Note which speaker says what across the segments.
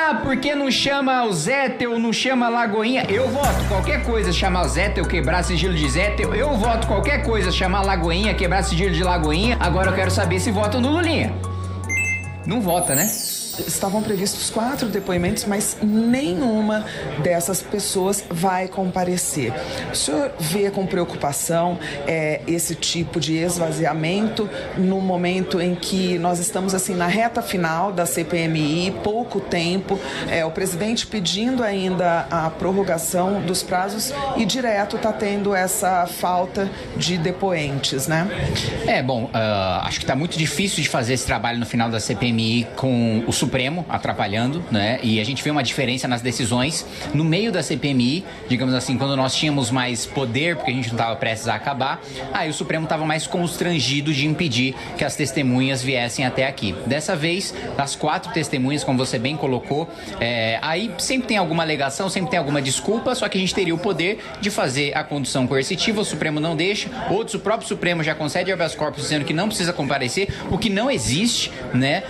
Speaker 1: Ah, porque não chama o Zettel, não chama Lagoinha? Eu voto qualquer coisa, chamar o Zettel, quebrar sigilo de Zettel. Eu voto qualquer coisa, chamar Lagoinha, quebrar sigilo de Lagoinha. Agora eu quero saber se votam no Lulinha. Não vota, né?
Speaker 2: Estavam previstos 4 depoimentos, mas nenhuma dessas pessoas vai comparecer. O senhor vê com preocupação esse tipo de esvaziamento no momento em que nós estamos assim na reta final da CPMI, pouco tempo, o presidente pedindo ainda a prorrogação dos prazos e direto está tendo essa falta de depoentes, né?
Speaker 1: Acho que está muito difícil de fazer esse trabalho no final da CPMI com o Supremo atrapalhando, né? E a gente vê uma diferença nas decisões no meio da CPMI, digamos assim, quando nós tínhamos mais poder, porque a gente não estava prestes a acabar, aí o Supremo estava mais constrangido de impedir que as testemunhas viessem até aqui. Dessa vez, as 4 testemunhas, como você bem colocou, aí sempre tem alguma alegação, sempre tem alguma desculpa, só que a gente teria o poder de fazer a condução coercitiva, o Supremo não deixa, outros, o próprio Supremo já concede habeas corpus dizendo que não precisa comparecer, o que não existe, né?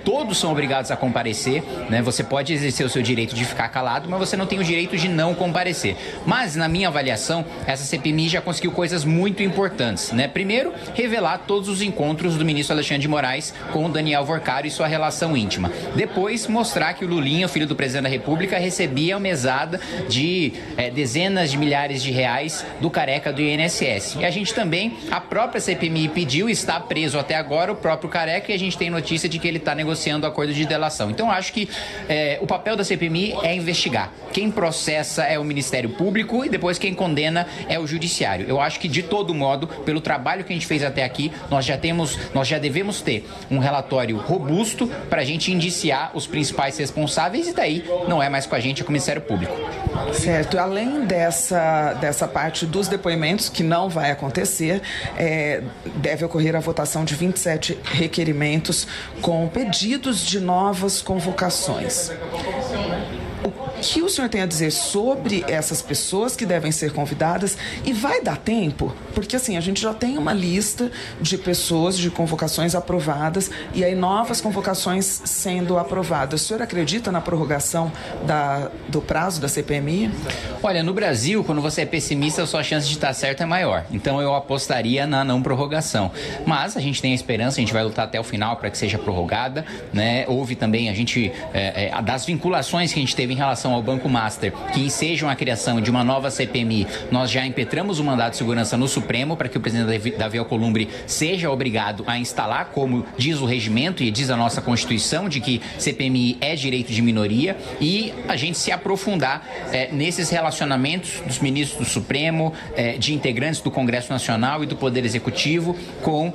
Speaker 1: Todos são obrigados a comparecer, né? Você pode exercer o seu direito de ficar calado, mas você não tem o direito de não comparecer. Mas, na minha avaliação, essa CPMI já conseguiu coisas muito importantes, né? Primeiro, revelar todos os encontros do ministro Alexandre de Moraes com o Daniel Worcário e sua relação íntima. Depois, mostrar que o Lulinha, o filho do presidente da República, recebia uma mesada de dezenas de milhares de reais do careca do INSS. E a gente também, a própria CPMI pediu, está preso até agora o próprio careca, e a gente tem notícia de que ele está negociando o acordo de delação. Então, acho que o papel da CPMI é investigar. Quem processa é o Ministério Público e depois quem condena é o Judiciário. Eu acho que, de todo modo, pelo trabalho que a gente fez até aqui, nós já devemos ter um relatório robusto para a gente indiciar os principais responsáveis, e daí não é mais com a gente, é com o Ministério Público.
Speaker 2: Certo. Além dessa parte dos depoimentos, que não vai acontecer, deve ocorrer a votação de 27 requerimentos com pedidos de novas convocações. O que o senhor tem a dizer sobre essas pessoas que devem ser convidadas, e vai dar tempo? Porque assim, a gente já tem uma lista de pessoas, de convocações aprovadas, e aí novas convocações sendo aprovadas. O senhor acredita na prorrogação do prazo da CPMI?
Speaker 1: Olha, no Brasil, quando você é pessimista, a sua chance de estar certo é maior. Então eu apostaria na não prorrogação. Mas a gente tem a esperança, a gente vai lutar até o final para que seja prorrogada, né? Houve também das vinculações que a gente teve em relação ao Banco Master, que ensejam a criação de uma nova CPMI, nós já impetramos o mandato de segurança no Supremo para que o presidente Davi Alcolumbre seja obrigado a instalar, como diz o regimento e diz a nossa Constituição, de que CPMI é direito de minoria, e a gente se aprofundar nesses relacionamentos dos ministros do Supremo, de integrantes do Congresso Nacional e do Poder Executivo com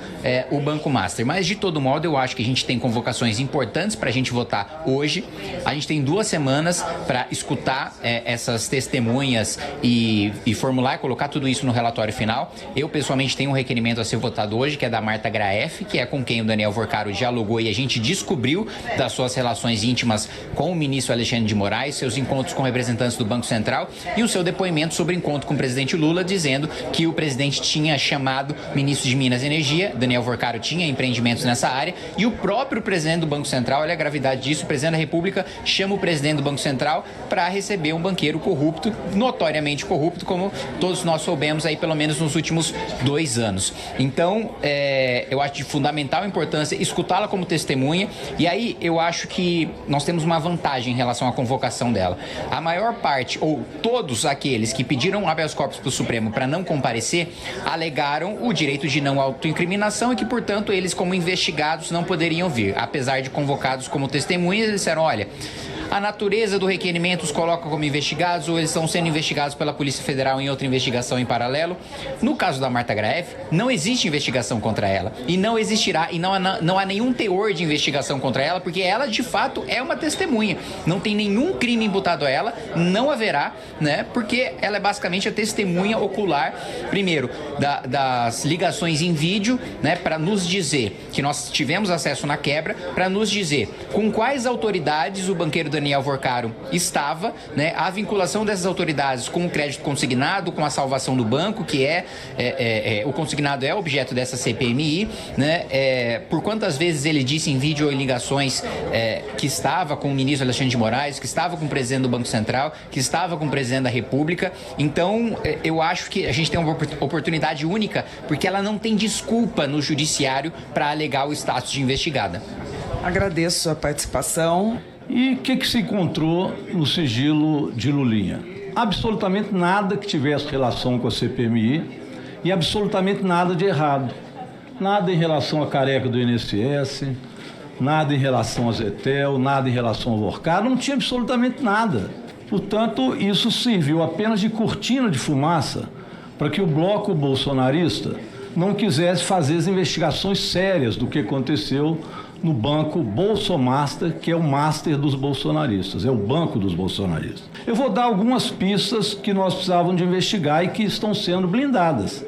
Speaker 1: o Banco Master. Mas, de todo modo, eu acho que a gente tem convocações importantes para a gente votar hoje. A gente tem 2 semanas para escutar essas testemunhas e formular e colocar tudo isso no relatório final. Eu, pessoalmente, tenho um requerimento a ser votado hoje, que é da Marta Graef, que é com quem o Daniel Worcário dialogou, e a gente descobriu das suas relações íntimas com o ministro Alexandre de Moraes, seus encontros com representantes do Banco Central e o seu depoimento sobre o encontro com o presidente Lula, dizendo que o presidente tinha chamado o ministro de Minas e Energia, Daniel Worcário tinha empreendimentos nessa área, e o próprio presidente do Banco Central, olha a gravidade disso, o presidente da República chama o presidente do Banco Central para receber um banqueiro corrupto, notoriamente corrupto, como todos nós soubemos aí pelo menos nos últimos 2 anos. Então, eu acho de fundamental importância escutá-la como testemunha, e aí eu acho que nós temos uma vantagem em relação à convocação dela. A maior parte, ou todos aqueles que pediram habeas corpus para o Supremo para não comparecer, alegaram o direito de não autoincriminação e que, portanto, eles como investigados não poderiam vir. Apesar de convocados como testemunhas, eles disseram, olha, a natureza do requerimento os coloca como investigados, ou eles estão sendo investigados pela Polícia Federal em outra investigação em paralelo. No caso da Marta Graef, não existe investigação contra ela, e não existirá, e não há nenhum teor de investigação contra ela, porque ela de fato é uma testemunha, não tem nenhum crime imputado a ela, não haverá, né, porque ela é basicamente a testemunha ocular, primeiro, das ligações em vídeo, né, para nos dizer que nós tivemos acesso na quebra, para nos dizer com quais autoridades o banqueiro Daniel Worcaro estava, né? A vinculação dessas autoridades com o crédito consignado, com a salvação do banco, que o consignado é objeto dessa CPMI, né? Por quantas vezes ele disse em vídeo ou em ligações que estava com o ministro Alexandre de Moraes, que estava com o presidente do Banco Central, que estava com o presidente da República. Então, eu acho que a gente tem uma oportunidade única, porque ela não tem desculpa no judiciário para alegar o status de investigada.
Speaker 2: Agradeço a participação.
Speaker 3: E o que se encontrou no sigilo de Lulinha? Absolutamente nada que tivesse relação com a CPMI e absolutamente nada de errado. Nada em relação à careca do INSS, nada em relação a Zetel, nada em relação ao Worcaro, não tinha absolutamente nada. Portanto, isso serviu apenas de cortina de fumaça para que o bloco bolsonarista não quisesse fazer as investigações sérias do que aconteceu no banco Bolsomaster, que é o master dos bolsonaristas, é o banco dos bolsonaristas. Eu vou dar algumas pistas que nós precisávamos de investigar e que estão sendo blindadas.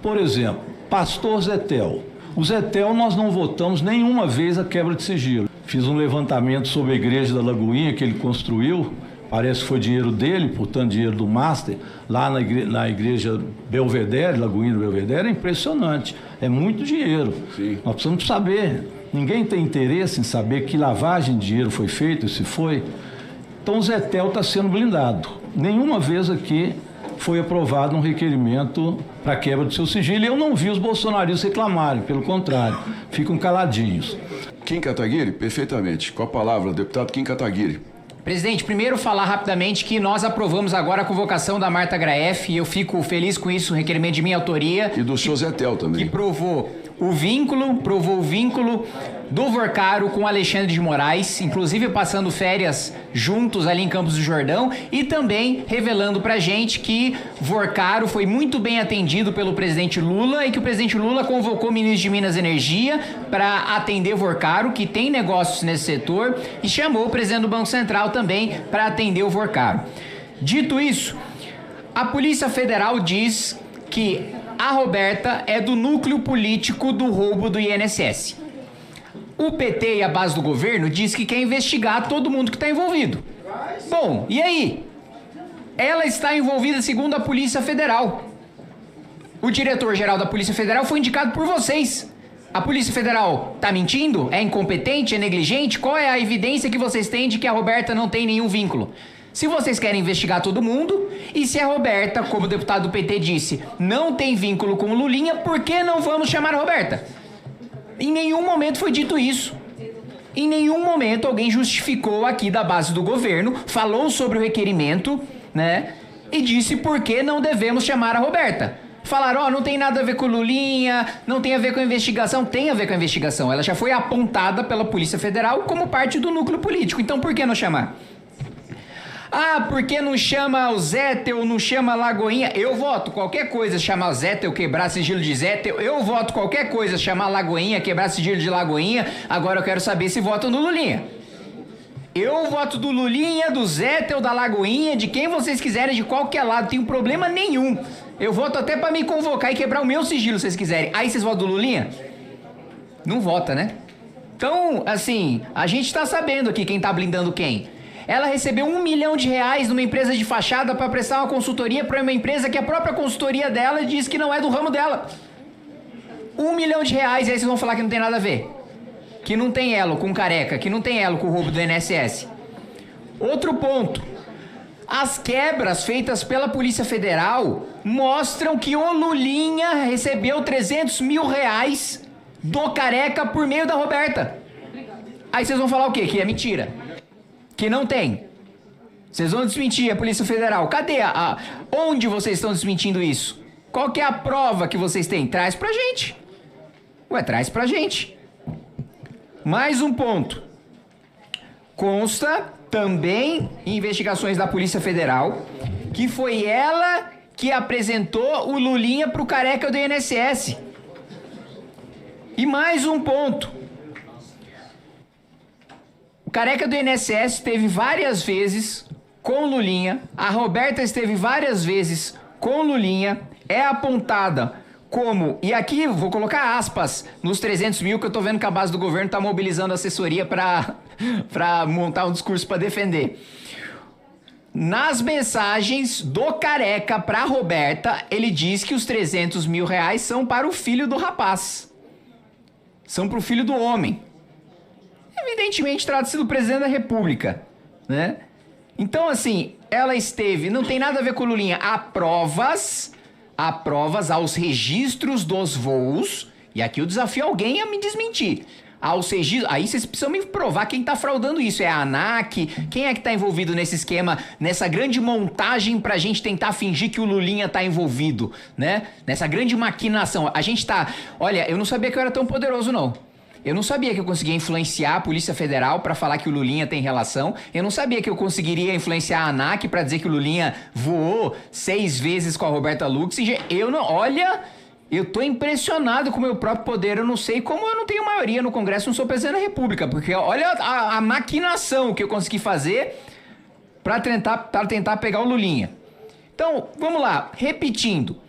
Speaker 3: Por exemplo, Pastor Zetel. O Zetel nós não votamos nenhuma vez a quebra de sigilo. Fiz um levantamento sobre a igreja da Lagoinha que ele construiu, parece que foi dinheiro dele, portanto dinheiro do master, lá na igreja Belvedere, Lagoinha do Belvedere, é impressionante, é muito dinheiro. Sim. Nós precisamos saber, ninguém tem interesse em saber que lavagem de dinheiro foi feita, se foi. Então o Zetel está sendo blindado. Nenhuma vez aqui foi aprovado um requerimento para quebra do seu sigilo e eu não vi os bolsonaristas reclamarem, pelo contrário, ficam caladinhos.
Speaker 4: Kim Kataguiri, perfeitamente. Com a palavra, deputado Kim Kataguiri.
Speaker 1: Presidente, primeiro falar rapidamente que nós aprovamos agora a convocação da Marta Graeff e eu fico feliz com isso, requerimento de minha autoria.
Speaker 4: E do senhor Zetel também.
Speaker 1: Que provou o vínculo do Worcaro com Alexandre de Moraes, inclusive passando férias juntos ali em Campos do Jordão e também revelando pra gente que Worcaro foi muito bem atendido pelo presidente Lula e que o presidente Lula convocou o ministro de Minas e Energia para atender Worcaro, que tem negócios nesse setor, e chamou o presidente do Banco Central também para atender o Worcaro. Dito isso, a Polícia Federal diz que a Roberta é do núcleo político do roubo do INSS. O PT e a base do governo diz que quer investigar todo mundo que está envolvido. Bom, e aí? Ela está envolvida segundo a Polícia Federal. O diretor-geral da Polícia Federal foi indicado por vocês. A Polícia Federal está mentindo? É incompetente? É negligente? Qual é a evidência que vocês têm de que a Roberta não tem nenhum vínculo? Se vocês querem investigar todo mundo, e se a Roberta, como o deputado do PT disse, não tem vínculo com o Lulinha, por que não vamos chamar a Roberta? Em nenhum momento foi dito isso. Em nenhum momento alguém justificou aqui da base do governo, falou sobre o requerimento, né? E disse por que não devemos chamar a Roberta. Falaram, não tem nada a ver com o Lulinha, não tem a ver com a investigação. Tem a ver com a investigação. Ela já foi apontada pela Polícia Federal como parte do núcleo político. Então por que não chamar? Por que não chama o Zetel, não chama a Lagoinha? Eu voto qualquer coisa chamar o Zetel, quebrar sigilo de Zetel. Eu voto qualquer coisa chamar Lagoinha, quebrar sigilo de Lagoinha. Agora eu quero saber se votam no Lulinha. Eu voto do Lulinha, do Zetel, da Lagoinha, de quem vocês quiserem, de qualquer lado. Não tenho problema nenhum. Eu voto até pra me convocar e quebrar o meu sigilo, se vocês quiserem. Aí vocês votam do Lulinha? Não vota, né? Então, assim, a gente tá sabendo aqui quem tá blindando quem. Ela recebeu R$1 milhão numa empresa de fachada para prestar uma consultoria para uma empresa que a própria consultoria dela diz que não é do ramo dela. R$1 milhão, e aí vocês vão falar que não tem nada a ver. Que não tem elo com careca, que não tem elo com o roubo do INSS. Outro ponto. As quebras feitas pela Polícia Federal mostram que o Lulinha recebeu R$300 mil do careca por meio da Roberta. Aí vocês vão falar o quê? Que é mentira. Que não tem. Vocês vão desmentir a Polícia Federal. Cadê onde vocês estão desmentindo isso? Qual que é a prova que vocês têm? Traz pra gente. Traz pra gente. Mais um ponto. Consta também em investigações da Polícia Federal que foi ela que apresentou o Lulinha pro careca do INSS. E mais um ponto. O careca do INSS esteve várias vezes com Lulinha, a Roberta esteve várias vezes com Lulinha, é apontada como, e aqui vou colocar aspas nos 300 mil, que eu tô vendo que a base do governo tá mobilizando assessoria para para montar um discurso para defender. Nas mensagens do Careca pra Roberta, ele diz que os 300 mil reais são para o filho do rapaz. São pro filho do homem. Evidentemente, trata-se do presidente da República, né? Então, assim, ela esteve... Não tem nada a ver com o Lulinha. Há provas aos registros dos voos, e aqui eu desafio alguém a me desmentir. Aos registros, aí vocês precisam me provar quem tá fraudando isso. É a ANAC? Quem é que tá envolvido nesse esquema, nessa grande montagem pra gente tentar fingir que o Lulinha tá envolvido, né? Nessa grande maquinação. A gente tá... Olha, eu não sabia que eu era tão poderoso, não. Eu não sabia que eu conseguia influenciar a Polícia Federal pra falar que o Lulinha tem relação. Eu não sabia que eu conseguiria influenciar a ANAC pra dizer que o Lulinha voou 6 vezes com a Roberta Luxinger. Eu não... Olha, eu tô impressionado com o meu próprio poder. Eu não sei como eu não tenho maioria no Congresso, não sou presidente da República. Porque olha a maquinação que eu consegui fazer pra tentar pegar o Lulinha. Então, vamos lá. Repetindo.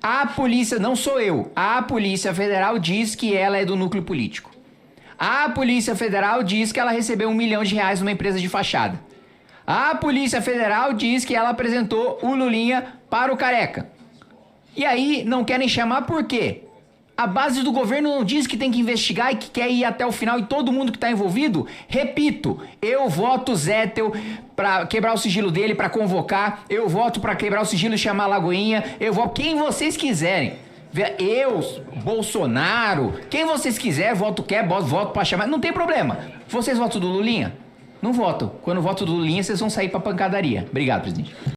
Speaker 1: A polícia, não sou eu, a Polícia Federal diz que ela é do núcleo político. A Polícia Federal diz que ela recebeu R$1 milhão numa empresa de fachada. A Polícia Federal diz que ela apresentou o Lulinha para o Careca. E aí não querem chamar por quê? A base do governo não diz que tem que investigar e que quer ir até o final e todo mundo que está envolvido? Repito, eu voto Zettel para quebrar o sigilo dele, para convocar. Eu voto para quebrar o sigilo e chamar a Lagoinha. Eu voto quem vocês quiserem. Eu, Bolsonaro, quem vocês quiserem, voto para chamar. Não tem problema. Vocês votam do Lulinha? Não votam. Quando votam do Lulinha, vocês vão sair para pancadaria. Obrigado, presidente.